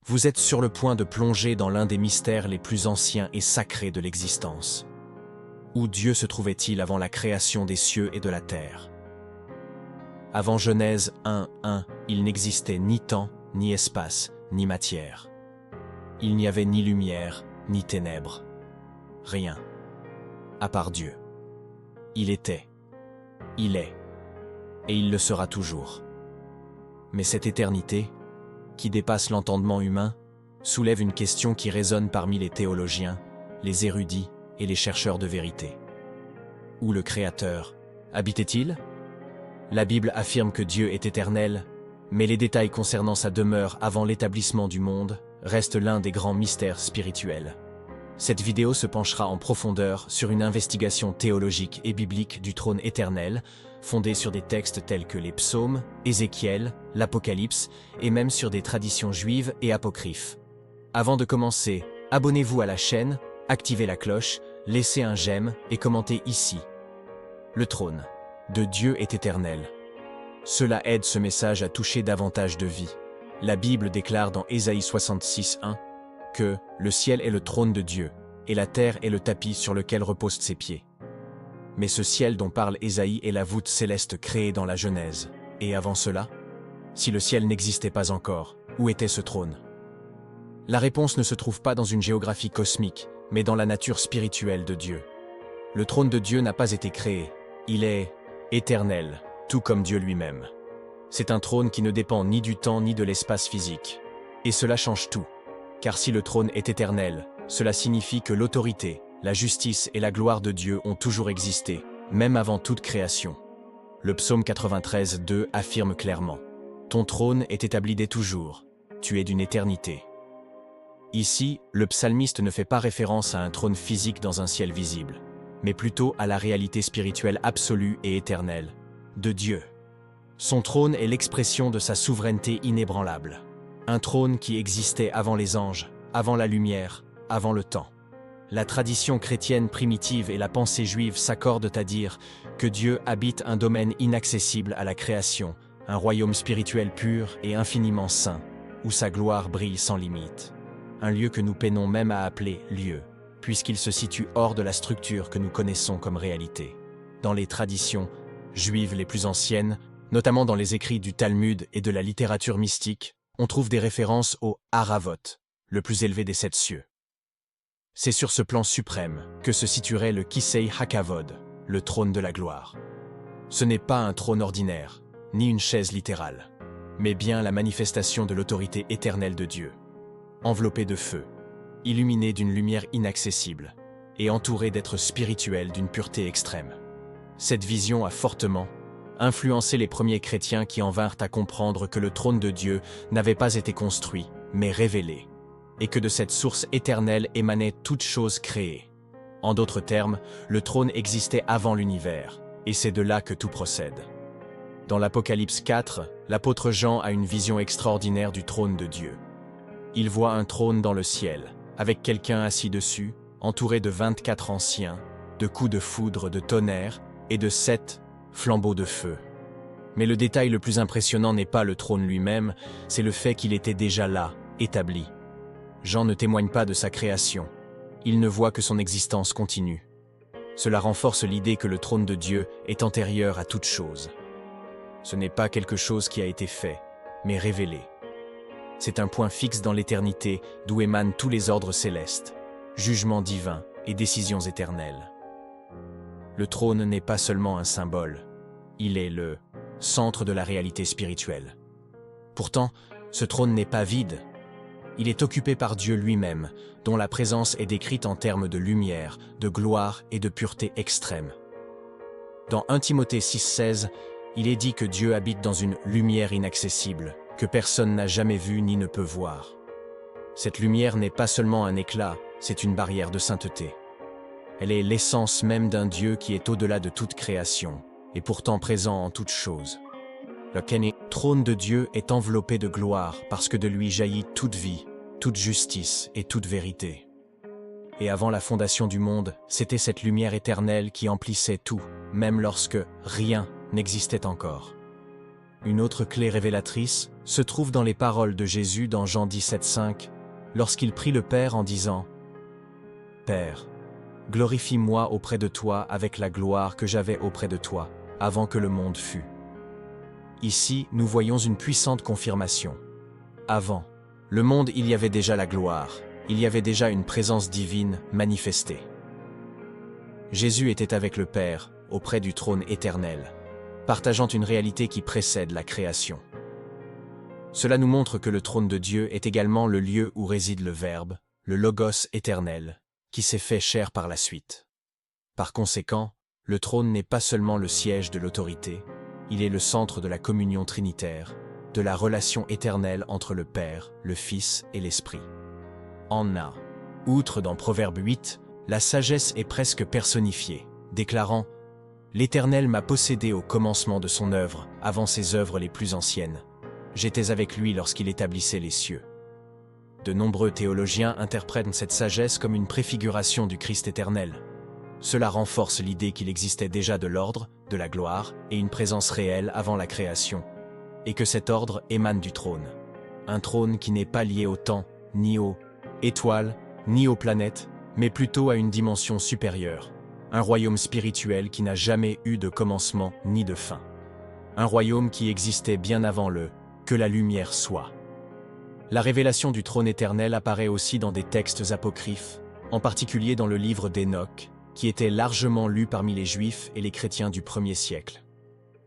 Vous êtes sur le point de plonger dans l'un des mystères les plus anciens et sacrés de l'existence. Où Dieu se trouvait-il avant la création des cieux et de la terre? Avant Genèse 1:1, il n'existait ni temps, ni espace, ni matière. Il n'y avait ni lumière, ni ténèbres. Rien. À part Dieu. Il était. Il est. Et il le sera toujours. Mais cette éternité, qui dépasse l'entendement humain, soulève une question qui résonne parmi les théologiens, les érudits et les chercheurs de vérité. Où le Créateur habitait-il? La Bible affirme que Dieu est éternel, mais les détails concernant sa demeure avant l'établissement du monde restent l'un des grands mystères spirituels. Cette vidéo se penchera en profondeur sur une investigation théologique et biblique du trône éternel, fondée sur des textes tels que les psaumes, Ézéchiel, l'Apocalypse et même sur des traditions juives et apocryphes. Avant de commencer, abonnez-vous à la chaîne, activez la cloche, laissez un j'aime et commentez ici. Le trône de Dieu est éternel. Cela aide ce message à toucher davantage de vie. La Bible déclare dans Ésaïe 66:1 que le ciel est le trône de Dieu, et la terre est le tapis sur lequel reposent ses pieds. Mais ce ciel dont parle Ésaïe est la voûte céleste créée dans la Genèse. Et avant cela, si le ciel n'existait pas encore, où était ce trône? La réponse ne se trouve pas dans une géographie cosmique, mais dans la nature spirituelle de Dieu. Le trône de Dieu n'a pas été créé, il est éternel, tout comme Dieu lui-même. C'est un trône qui ne dépend ni du temps ni de l'espace physique. Et cela change tout. Car si le trône est éternel, cela signifie que l'autorité, la justice et la gloire de Dieu ont toujours existé, même avant toute création. Le psaume 93:2 affirme clairement « Ton trône est établi dès toujours, tu es d'une éternité ». Ici, le psalmiste ne fait pas référence à un trône physique dans un ciel visible, mais plutôt à la réalité spirituelle absolue et éternelle de Dieu. Son trône est l'expression de sa souveraineté inébranlable. Un trône qui existait avant les anges, avant la lumière, avant le temps. La tradition chrétienne primitive et la pensée juive s'accordent à dire que Dieu habite un domaine inaccessible à la création, un royaume spirituel pur et infiniment saint, où sa gloire brille sans limite. Un lieu que nous peinons même à appeler lieu, puisqu'il se situe hors de la structure que nous connaissons comme réalité. Dans les traditions juives les plus anciennes, notamment dans les écrits du Talmud et de la littérature mystique, on trouve des références au Haravot, le plus élevé des 7 cieux. C'est sur ce plan suprême que se situerait le Kisei HaKavod, le trône de la gloire. Ce n'est pas un trône ordinaire, ni une chaise littérale, mais bien la manifestation de l'autorité éternelle de Dieu. Enveloppé de feu, illuminé d'une lumière inaccessible, et entouré d'êtres spirituels d'une pureté extrême. Cette vision a fortement influencé les premiers chrétiens qui en vinrent à comprendre que le trône de Dieu n'avait pas été construit, mais révélé, et que de cette source éternelle émanait toute chose créée. En d'autres termes, le trône existait avant l'univers, et c'est de là que tout procède. Dans l'Apocalypse 4, l'apôtre Jean a une vision extraordinaire du trône de Dieu. Il voit un trône dans le ciel, avec quelqu'un assis dessus, entouré de 24 anciens, de coups de foudre, de tonnerre et de 7 flambeaux de feu. Mais le détail le plus impressionnant n'est pas le trône lui-même, c'est le fait qu'il était déjà là, établi. Jean ne témoigne pas de sa création, il ne voit que son existence continue. Cela renforce l'idée que le trône de Dieu est antérieur à toute chose. Ce n'est pas quelque chose qui a été fait, mais révélé. C'est un point fixe dans l'éternité d'où émanent tous les ordres célestes, jugements divins et décisions éternelles. Le trône n'est pas seulement un symbole, il est le centre de la réalité spirituelle. Pourtant, ce trône n'est pas vide. Il est occupé par Dieu lui-même, dont la présence est décrite en termes de lumière, de gloire et de pureté extrême. Dans 1 Timothée 6,16, il est dit que Dieu habite dans une lumière inaccessible, que personne n'a jamais vue ni ne peut voir. Cette lumière n'est pas seulement un éclat, c'est une barrière de sainteté. Elle est l'essence même d'un Dieu qui est au-delà de toute création, et pourtant présent en toutes choses. Le trône de Dieu est enveloppé de gloire parce que de lui jaillit toute vie, toute justice et toute vérité. Et avant la fondation du monde, c'était cette lumière éternelle qui emplissait tout, même lorsque rien n'existait encore. Une autre clé révélatrice se trouve dans les paroles de Jésus dans Jean 17,5, lorsqu'il prie le Père en disant « Père, glorifie-moi auprès de toi avec la gloire que j'avais auprès de toi, avant que le monde fût. » Ici, nous voyons une puissante confirmation. Avant le monde, il y avait déjà la gloire, il y avait déjà une présence divine manifestée. Jésus était avec le Père, auprès du trône éternel, partageant une réalité qui précède la création. Cela nous montre que le trône de Dieu est également le lieu où réside le Verbe, le Logos éternel, qui s'est fait chair par la suite. Par conséquent, le trône n'est pas seulement le siège de l'autorité, il est le centre de la communion trinitaire, de la relation éternelle entre le Père, le Fils et l'Esprit. Outre dans Proverbe 8, la sagesse est presque personnifiée, déclarant « L'Éternel m'a possédé au commencement de son œuvre, avant ses œuvres les plus anciennes. J'étais avec lui lorsqu'il établissait les cieux. » De nombreux théologiens interprètent cette sagesse comme une préfiguration du Christ éternel. Cela renforce l'idée qu'il existait déjà de l'ordre, de la gloire et une présence réelle avant la création, et que cet ordre émane du trône. Un trône qui n'est pas lié au temps, ni aux étoiles, ni aux planètes, mais plutôt à une dimension supérieure. Un royaume spirituel qui n'a jamais eu de commencement ni de fin. Un royaume qui existait bien avant le « que la lumière soit ». La révélation du trône éternel apparaît aussi dans des textes apocryphes, en particulier dans le livre d'Hénoch, qui était largement lu parmi les Juifs et les chrétiens du 1er siècle.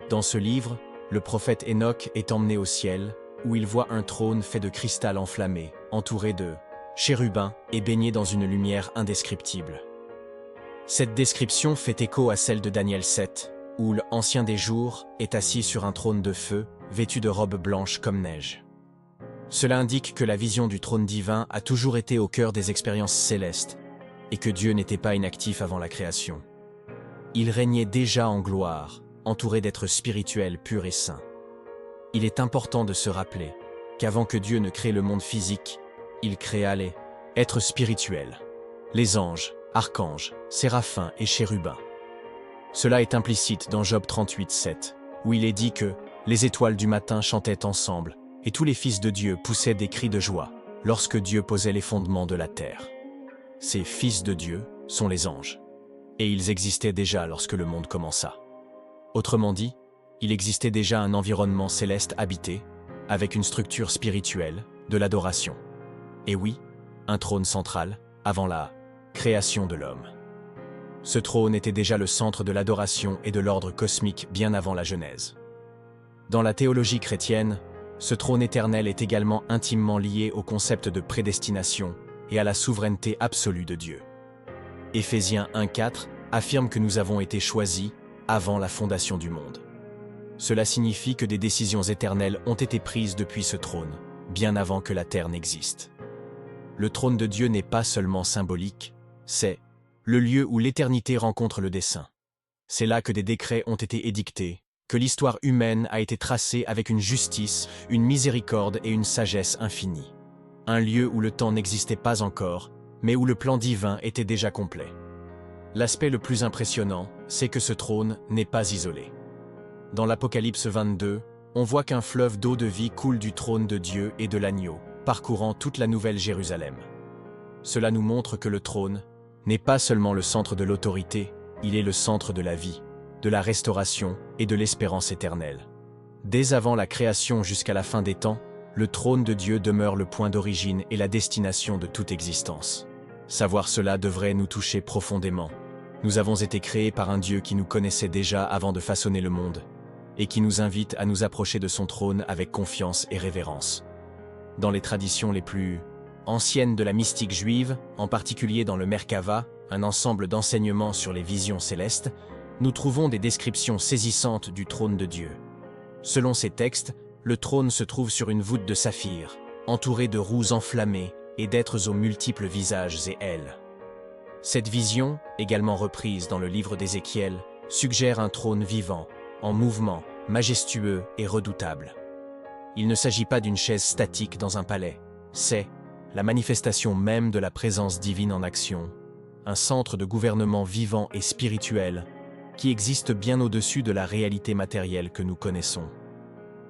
Dans ce livre, le prophète Hénoch est emmené au ciel, où il voit un trône fait de cristal enflammé, entouré de chérubins et baigné dans une lumière indescriptible. Cette description fait écho à celle de Daniel 7, où l'Ancien des Jours est assis sur un trône de feu, vêtu de robes blanches comme neige. Cela indique que la vision du trône divin a toujours été au cœur des expériences célestes, et que Dieu n'était pas inactif avant la création. Il régnait déjà en gloire, entouré d'êtres spirituels purs et saints. Il est important de se rappeler qu'avant que Dieu ne crée le monde physique, il créa les êtres spirituels, les anges, archanges, séraphins et chérubins. Cela est implicite dans Job 38,7, où il est dit que les étoiles du matin chantaient ensemble, et tous les fils de Dieu poussaient des cris de joie lorsque Dieu posait les fondements de la terre. Ces fils de Dieu sont les anges, et ils existaient déjà lorsque le monde commença. Autrement dit, il existait déjà un environnement céleste habité, avec une structure spirituelle, de l'adoration. Et oui, un trône central, avant la création de l'homme. Ce trône était déjà le centre de l'adoration et de l'ordre cosmique bien avant la Genèse. Dans la théologie chrétienne, ce trône éternel est également intimement lié au concept de prédestination et à la souveraineté absolue de Dieu. Éphésiens 1,4 affirme que nous avons été choisis avant la fondation du monde. Cela signifie que des décisions éternelles ont été prises depuis ce trône, bien avant que la terre n'existe. Le trône de Dieu n'est pas seulement symbolique, c'est le lieu où l'éternité rencontre le dessein. C'est là que des décrets ont été édictés, que l'histoire humaine a été tracée avec une justice, une miséricorde et une sagesse infinie. Un lieu où le temps n'existait pas encore, mais où le plan divin était déjà complet. L'aspect le plus impressionnant, c'est que ce trône n'est pas isolé. Dans l'Apocalypse 22, on voit qu'un fleuve d'eau de vie coule du trône de Dieu et de l'agneau, parcourant toute la Nouvelle Jérusalem. Cela nous montre que le trône n'est pas seulement le centre de l'autorité, il est le centre de la vie, de la restauration et de l'espérance éternelle. Dès avant la création jusqu'à la fin des temps, le trône de Dieu demeure le point d'origine et la destination de toute existence. Savoir cela devrait nous toucher profondément. Nous avons été créés par un Dieu qui nous connaissait déjà avant de façonner le monde, et qui nous invite à nous approcher de son trône avec confiance et révérence. Dans les traditions les plus anciennes de la mystique juive, en particulier dans le Merkava, un ensemble d'enseignements sur les visions célestes, nous trouvons des descriptions saisissantes du trône de Dieu. Selon ces textes, le trône se trouve sur une voûte de saphir, entouré de roues enflammées et d'êtres aux multiples visages et ailes. Cette vision, également reprise dans le livre d'Ézéchiel, suggère un trône vivant, en mouvement, majestueux et redoutable. Il ne s'agit pas d'une chaise statique dans un palais, c'est la manifestation même de la présence divine en action, un centre de gouvernement vivant et spirituel qui existe bien au-dessus de la réalité matérielle que nous connaissons.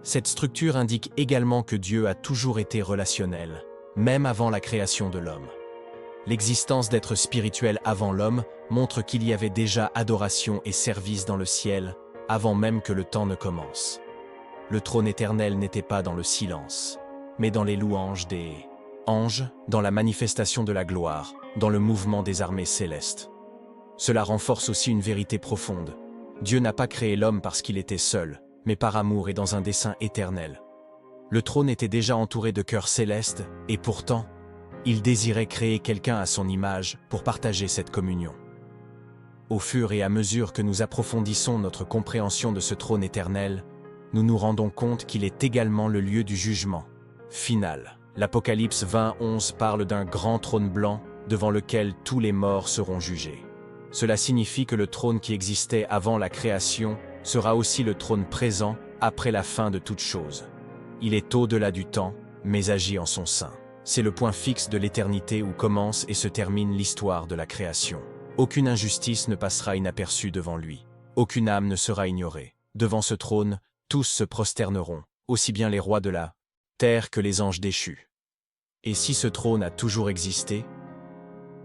Cette structure indique également que Dieu a toujours été relationnel, même avant la création de l'homme. L'existence d'êtres spirituels avant l'homme montre qu'il y avait déjà adoration et service dans le ciel, avant même que le temps ne commence. Le trône éternel n'était pas dans le silence, mais dans les louanges des anges, dans la manifestation de la gloire, dans le mouvement des armées célestes. Cela renforce aussi une vérité profonde. Dieu n'a pas créé l'homme parce qu'il était seul, mais par amour et dans un dessein éternel. Le trône était déjà entouré de cœurs célestes, et pourtant, il désirait créer quelqu'un à son image pour partager cette communion. Au fur et à mesure que nous approfondissons notre compréhension de ce trône éternel, nous nous rendons compte qu'il est également le lieu du jugement final. L'Apocalypse 20:11 parle d'un grand trône blanc devant lequel tous les morts seront jugés. Cela signifie que le trône qui existait avant la création sera aussi le trône présent après la fin de toute chose. Il est au-delà du temps, mais agit en son sein. C'est le point fixe de l'éternité où commence et se termine l'histoire de la création. Aucune injustice ne passera inaperçue devant lui. Aucune âme ne sera ignorée. Devant ce trône, tous se prosterneront, aussi bien les rois de la terre que les anges déchus. Et si ce trône a toujours existé,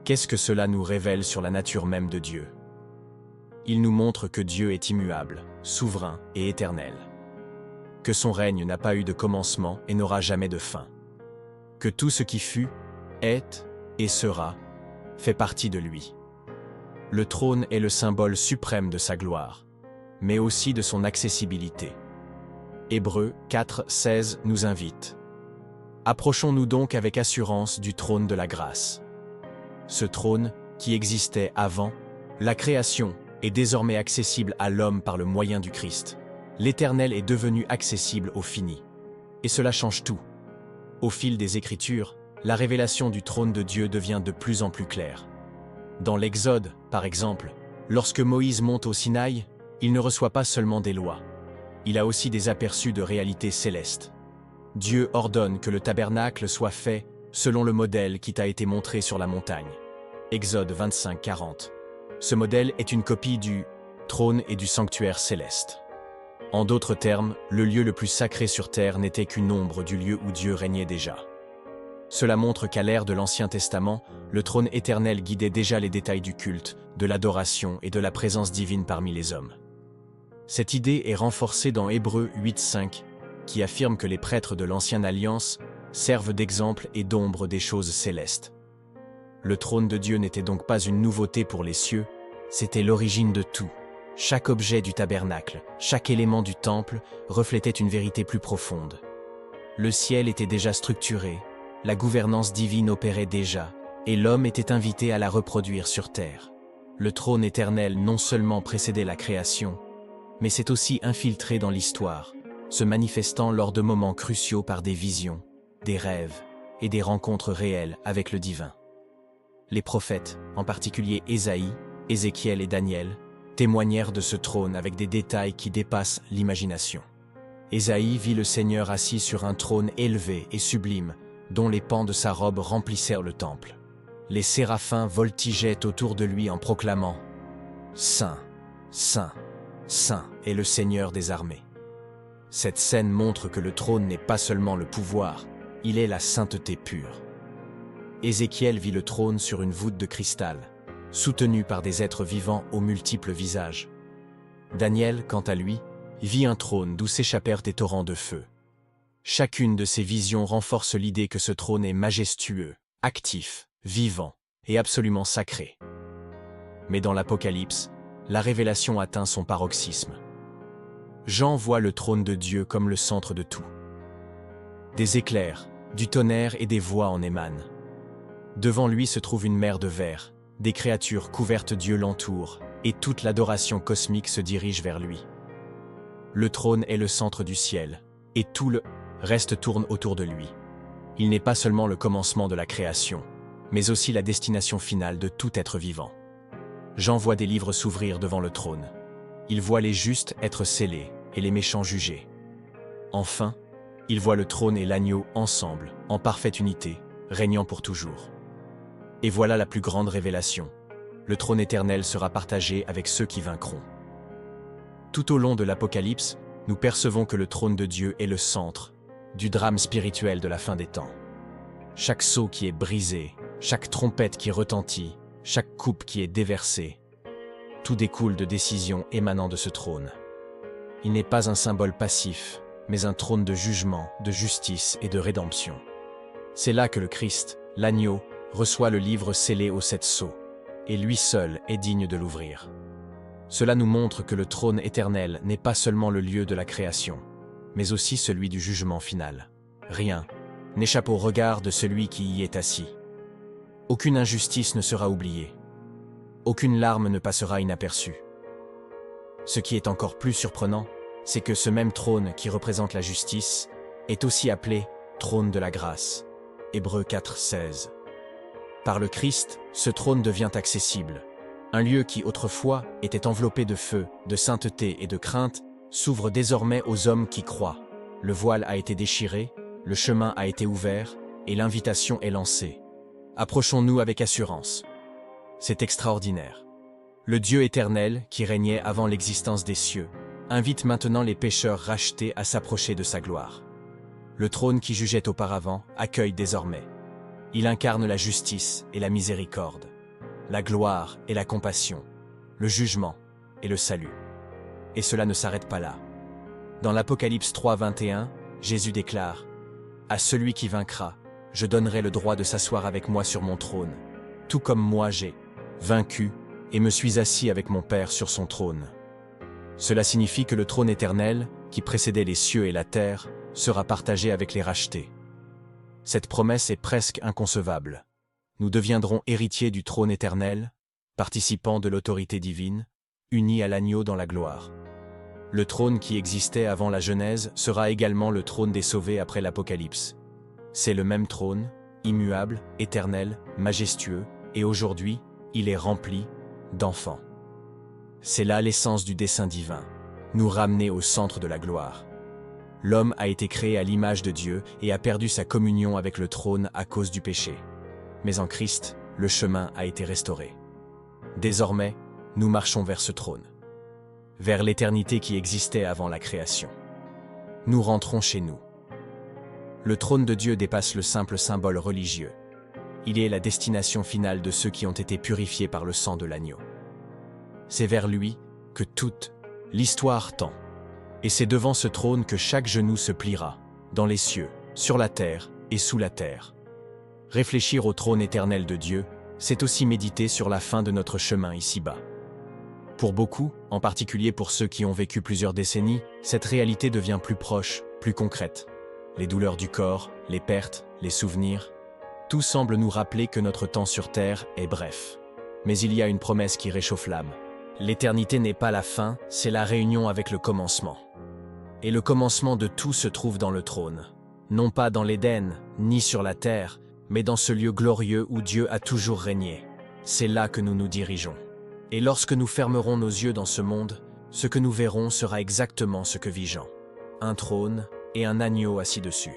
qu'est-ce que cela nous révèle sur la nature même de Dieu? Il nous montre que Dieu est immuable, souverain et éternel. Que son règne n'a pas eu de commencement et n'aura jamais de fin. Que tout ce qui fut, est et sera, fait partie de lui. Le trône est le symbole suprême de sa gloire, mais aussi de son accessibilité. Hébreux 4:16 nous invite. Approchons-nous donc avec assurance du trône de la grâce. Ce trône, qui existait avant la création, est désormais accessible à l'homme par le moyen du Christ. L'Éternel est devenu accessible au fini. Et cela change tout. Au fil des Écritures, la révélation du trône de Dieu devient de plus en plus claire. Dans l'Exode, par exemple, lorsque Moïse monte au Sinaï, il ne reçoit pas seulement des lois. Il a aussi des aperçus de réalités célestes. Dieu ordonne que le tabernacle soit fait selon le modèle qui t'a été montré sur la montagne. Exode 25:40. Ce modèle est une copie du trône et du sanctuaire céleste. En d'autres termes, le lieu le plus sacré sur terre n'était qu'une ombre du lieu où Dieu régnait déjà. Cela montre qu'à l'ère de l'Ancien Testament, le trône éternel guidait déjà les détails du culte, de l'adoration et de la présence divine parmi les hommes. Cette idée est renforcée dans Hébreux 8:5, qui affirme que les prêtres de l'Ancienne Alliance servent d'exemple et d'ombre des choses célestes. Le trône de Dieu n'était donc pas une nouveauté pour les cieux, c'était l'origine de tout. Chaque objet du tabernacle, chaque élément du temple reflétait une vérité plus profonde. Le ciel était déjà structuré, la gouvernance divine opérait déjà, et l'homme était invité à la reproduire sur terre. Le trône éternel non seulement précédait la création, mais s'est aussi infiltré dans l'histoire, se manifestant lors de moments cruciaux par des visions, des rêves et des rencontres réelles avec le divin. Les prophètes, en particulier Ésaïe, Ézéchiel et Daniel, témoignèrent de ce trône avec des détails qui dépassent l'imagination. Ésaïe vit le Seigneur assis sur un trône élevé et sublime, dont les pans de sa robe remplissèrent le temple. Les séraphins voltigeaient autour de lui en proclamant « Saint, Saint, Saint est le Seigneur des armées ». Cette scène montre que le trône n'est pas seulement le pouvoir, il est la sainteté pure. Ézéchiel vit le trône sur une voûte de cristal, soutenu par des êtres vivants aux multiples visages. Daniel, quant à lui, vit un trône d'où s'échappèrent des torrents de feu. Chacune de ces visions renforce l'idée que ce trône est majestueux, actif, vivant et absolument sacré. Mais dans l'Apocalypse, la révélation atteint son paroxysme. Jean voit le trône de Dieu comme le centre de tout. Des éclairs, du tonnerre et des voix en émanent. Devant lui se trouve une mer de verre, des créatures couvertes d'yeux l'entourent, et toute l'adoration cosmique se dirige vers lui. Le trône est le centre du ciel, et tout le reste tourne autour de lui. Il n'est pas seulement le commencement de la création, mais aussi la destination finale de tout être vivant. Jean voit des livres s'ouvrir devant le trône. Il voit les justes être scellés et les méchants jugés. Enfin, il voit le trône et l'agneau ensemble, en parfaite unité, régnant pour toujours. Et voilà la plus grande révélation. Le trône éternel sera partagé avec ceux qui vaincront. Tout au long de l'Apocalypse, nous percevons que le trône de Dieu est le centre du drame spirituel de la fin des temps. Chaque sceau qui est brisé, chaque trompette qui retentit, chaque coupe qui est déversée, tout découle de décisions émanant de ce trône. Il n'est pas un symbole passif, mais un trône de jugement, de justice et de rédemption. C'est là que le Christ, l'agneau, reçoit le livre scellé aux 7 sceaux, et lui seul est digne de l'ouvrir. Cela nous montre que le trône éternel n'est pas seulement le lieu de la création, mais aussi celui du jugement final. Rien n'échappe au regard de celui qui y est assis. Aucune injustice ne sera oubliée. Aucune larme ne passera inaperçue. Ce qui est encore plus surprenant, c'est que ce même trône qui représente la justice est aussi appelé trône de la grâce. Hébreux 4:16. Par le Christ, ce trône devient accessible. Un lieu qui autrefois était enveloppé de feu, de sainteté et de crainte s'ouvre désormais aux hommes qui croient. Le voile a été déchiré, le chemin a été ouvert et l'invitation est lancée. Approchons-nous avec assurance. C'est extraordinaire. Le Dieu éternel, qui régnait avant l'existence des cieux, invite maintenant les pécheurs rachetés à s'approcher de sa gloire. Le trône qui jugeait auparavant accueille désormais. Il incarne la justice et la miséricorde, la gloire et la compassion, le jugement et le salut. Et cela ne s'arrête pas là. Dans l'Apocalypse 3:21, Jésus déclare « À celui qui vaincra, je donnerai le droit de s'asseoir avec moi sur mon trône, tout comme moi j'ai vaincu et me suis assis avec mon Père sur son trône. » Cela signifie que le trône éternel, qui précédait les cieux et la terre, sera partagé avec les rachetés. Cette promesse est presque inconcevable. Nous deviendrons héritiers du trône éternel, participants de l'autorité divine, unis à l'agneau dans la gloire. Le trône qui existait avant la Genèse sera également le trône des sauvés après l'Apocalypse. C'est le même trône, immuable, éternel, majestueux, et aujourd'hui, il est rempli d'enfants. C'est là l'essence du dessein divin, nous ramener au centre de la gloire. L'homme a été créé à l'image de Dieu et a perdu sa communion avec le trône à cause du péché. Mais en Christ, le chemin a été restauré. Désormais, nous marchons vers ce trône, vers l'éternité qui existait avant la création. Nous rentrons chez nous. Le trône de Dieu dépasse le simple symbole religieux. Il est la destination finale de ceux qui ont été purifiés par le sang de l'agneau. C'est vers lui que toute l'histoire tend. Et c'est devant ce trône que chaque genou se pliera, dans les cieux, sur la terre et sous la terre. Réfléchir au trône éternel de Dieu, c'est aussi méditer sur la fin de notre chemin ici-bas. Pour beaucoup, en particulier pour ceux qui ont vécu plusieurs décennies, cette réalité devient plus proche, plus concrète. Les douleurs du corps, les pertes, les souvenirs, tout semble nous rappeler que notre temps sur terre est bref. Mais il y a une promesse qui réchauffe l'âme. L'éternité n'est pas la fin, c'est la réunion avec le commencement. Et le commencement de tout se trouve dans le trône. Non pas dans l'Éden, ni sur la terre, mais dans ce lieu glorieux où Dieu a toujours régné. C'est là que nous nous dirigeons. Et lorsque nous fermerons nos yeux dans ce monde, ce que nous verrons sera exactement ce que vit Jean. Un trône et un agneau assis dessus.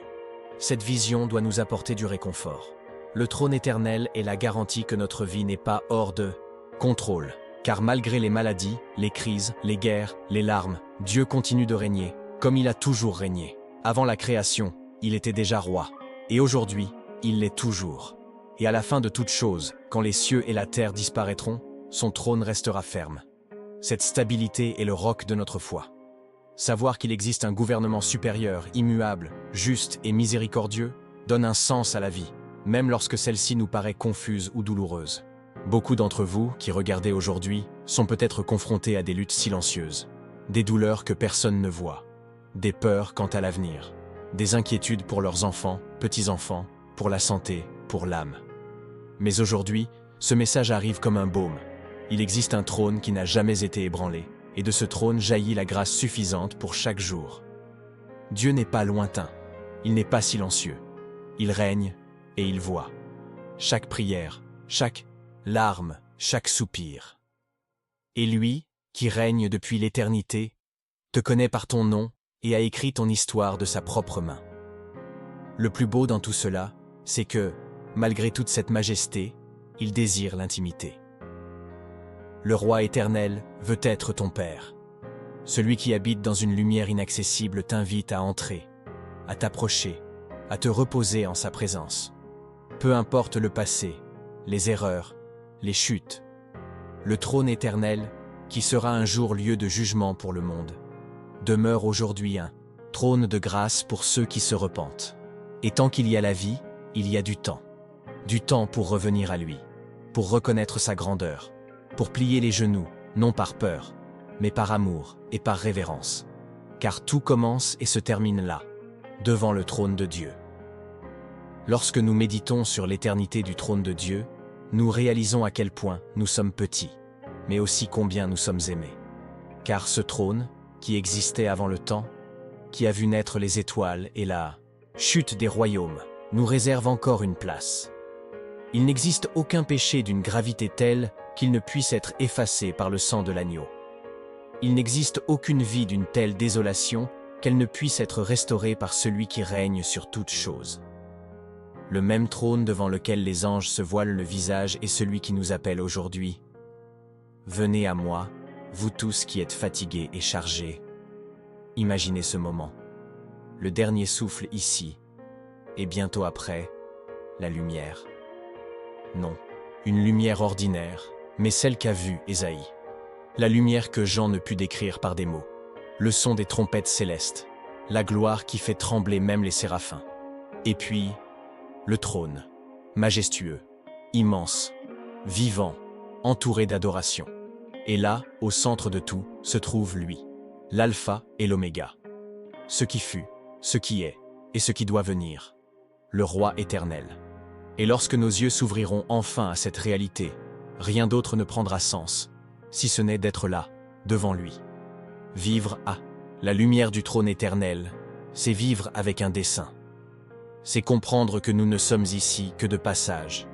Cette vision doit nous apporter du réconfort. Le trône éternel est la garantie que notre vie n'est pas hors de contrôle. Car malgré les maladies, les crises, les guerres, les larmes, Dieu continue de régner, comme il a toujours régné. Avant la création, il était déjà roi. Et aujourd'hui, il l'est toujours. Et à la fin de toute chose, quand les cieux et la terre disparaîtront, son trône restera ferme. Cette stabilité est le roc de notre foi. Savoir qu'il existe un gouvernement supérieur, immuable, juste et miséricordieux, donne un sens à la vie, même lorsque celle-ci nous paraît confuse ou douloureuse. Beaucoup d'entre vous, qui regardez aujourd'hui, sont peut-être confrontés à des luttes silencieuses, des douleurs que personne ne voit, des peurs quant à l'avenir, des inquiétudes pour leurs enfants, petits-enfants, pour la santé, pour l'âme. Mais aujourd'hui, ce message arrive comme un baume. Il existe un trône qui n'a jamais été ébranlé, et de ce trône jaillit la grâce suffisante pour chaque jour. Dieu n'est pas lointain, il n'est pas silencieux. Il règne et il voit. Chaque prière, chaque larme, chaque soupir. Et lui, qui règne depuis l'éternité, te connaît par ton nom et a écrit ton histoire de sa propre main. Le plus beau dans tout cela, c'est que, malgré toute cette majesté, il désire l'intimité. Le roi éternel veut être ton Père. Celui qui habite dans une lumière inaccessible t'invite à entrer, à t'approcher, à te reposer en sa présence. Peu importe le passé, les erreurs, les chutes. Le trône éternel, qui sera un jour lieu de jugement pour le monde, demeure aujourd'hui un trône de grâce pour ceux qui se repentent. Et tant qu'il y a la vie, il y a du temps. Du temps pour revenir à lui, pour reconnaître sa grandeur, pour plier les genoux, non par peur, mais par amour et par révérence. Car tout commence et se termine là, devant le trône de Dieu. Lorsque nous méditons sur l'éternité du trône de Dieu, nous réalisons à quel point nous sommes petits, mais aussi combien nous sommes aimés. Car ce trône, qui existait avant le temps, qui a vu naître les étoiles et la chute des royaumes, nous réserve encore une place. Il n'existe aucun péché d'une gravité telle qu'il ne puisse être effacé par le sang de l'agneau. Il n'existe aucune vie d'une telle désolation qu'elle ne puisse être restaurée par celui qui règne sur toutes choses. Le même trône devant lequel les anges se voilent le visage est celui qui nous appelle aujourd'hui. Venez à moi, vous tous qui êtes fatigués et chargés. Imaginez ce moment. Le dernier souffle ici, et bientôt après, la lumière. Non, une lumière ordinaire, mais celle qu'a vue Ésaïe. La lumière que Jean ne put décrire par des mots. Le son des trompettes célestes, la gloire qui fait trembler même les séraphins. Et puis, le trône, majestueux, immense, vivant, entouré d'adoration. Et là, au centre de tout, se trouve lui, l'alpha et l'oméga. Ce qui fut, ce qui est, et ce qui doit venir. Le roi éternel. Et lorsque nos yeux s'ouvriront enfin à cette réalité, rien d'autre ne prendra sens, si ce n'est d'être là, devant lui. Vivre à la lumière du trône éternel, c'est vivre avec un dessein. C'est comprendre que nous ne sommes ici que de passage,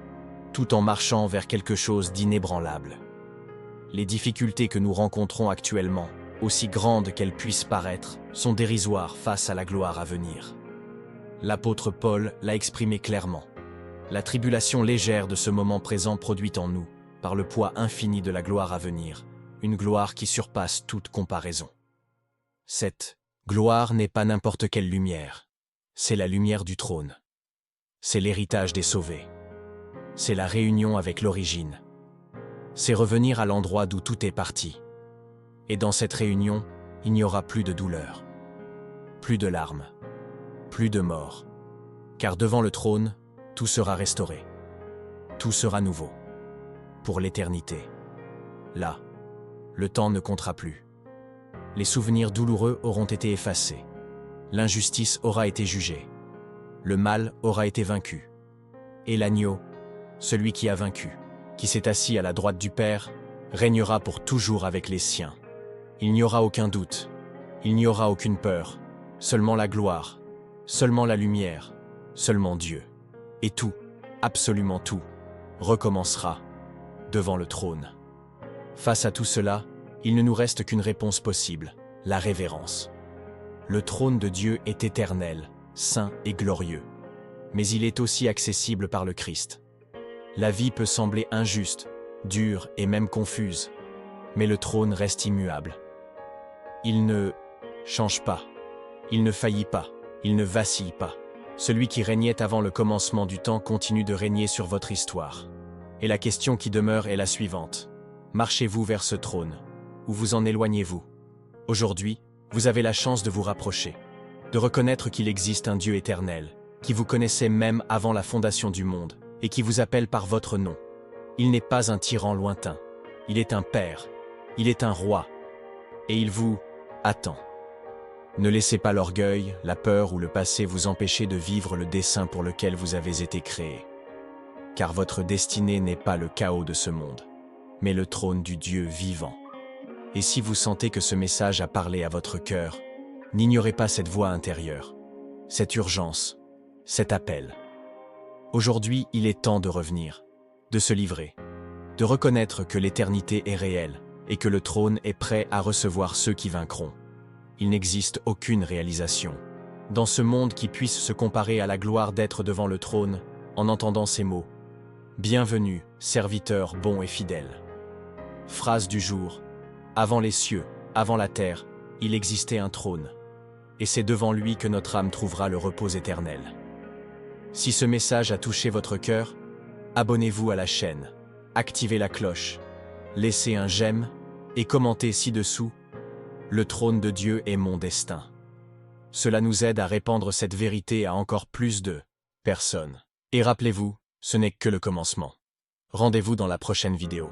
tout en marchant vers quelque chose d'inébranlable. Les difficultés que nous rencontrons actuellement, aussi grandes qu'elles puissent paraître, sont dérisoires face à la gloire à venir. L'apôtre Paul l'a exprimé clairement. La tribulation légère de ce moment présent produit en nous, par le poids infini de la gloire à venir, une gloire qui surpasse toute comparaison. Cette gloire n'est pas n'importe quelle lumière, c'est la lumière du trône. C'est l'héritage des sauvés. C'est la réunion avec l'origine. C'est revenir à l'endroit d'où tout est parti. Et dans cette réunion, il n'y aura plus de douleur, plus de larmes, plus de mort. Car devant le trône, tout sera restauré. Tout sera nouveau. Pour l'éternité. Là, le temps ne comptera plus. Les souvenirs douloureux auront été effacés. L'injustice aura été jugée. Le mal aura été vaincu. Et l'agneau, celui qui a vaincu, qui s'est assis à la droite du Père, régnera pour toujours avec les siens. Il n'y aura aucun doute, il n'y aura aucune peur, seulement la gloire, seulement la lumière, seulement Dieu. Et tout, absolument tout, recommencera devant le trône. Face à tout cela, il ne nous reste qu'une réponse possible, la révérence. Le trône de Dieu est éternel, saint et glorieux. Mais il est aussi accessible par le Christ. La vie peut sembler injuste, dure et même confuse, mais le trône reste immuable. Il ne change pas, il ne faillit pas, il ne vacille pas. Celui qui régnait avant le commencement du temps continue de régner sur votre histoire. Et la question qui demeure est la suivante. Marchez-vous vers ce trône, ou vous en éloignez-vous? Aujourd'hui, vous avez la chance de vous rapprocher, de reconnaître qu'il existe un Dieu éternel, qui vous connaissait même avant la fondation du monde, et qui vous appelle par votre nom. Il n'est pas un tyran lointain, il est un Père, il est un roi, et il vous attend. Ne laissez pas l'orgueil, la peur ou le passé vous empêcher de vivre le dessein pour lequel vous avez été créé. Car votre destinée n'est pas le chaos de ce monde, mais le trône du Dieu vivant. Et si vous sentez que ce message a parlé à votre cœur, n'ignorez pas cette voix intérieure, cette urgence, cet appel. Aujourd'hui, il est temps de revenir, de se livrer, de reconnaître que l'éternité est réelle et que le trône est prêt à recevoir ceux qui vaincront. Il n'existe aucune réalisation dans ce monde qui puisse se comparer à la gloire d'être devant le trône en entendant ces mots. Bienvenue, serviteur bon et fidèle. Phrase du jour. Avant les cieux, avant la terre, il existait un trône, et c'est devant lui que notre âme trouvera le repos éternel. Si ce message a touché votre cœur, abonnez-vous à la chaîne, activez la cloche, laissez un j'aime et commentez ci-dessous « Le trône de Dieu est mon destin ». Cela nous aide à répandre cette vérité à encore plus de personnes. Et rappelez-vous, ce n'est que le commencement. Rendez-vous dans la prochaine vidéo.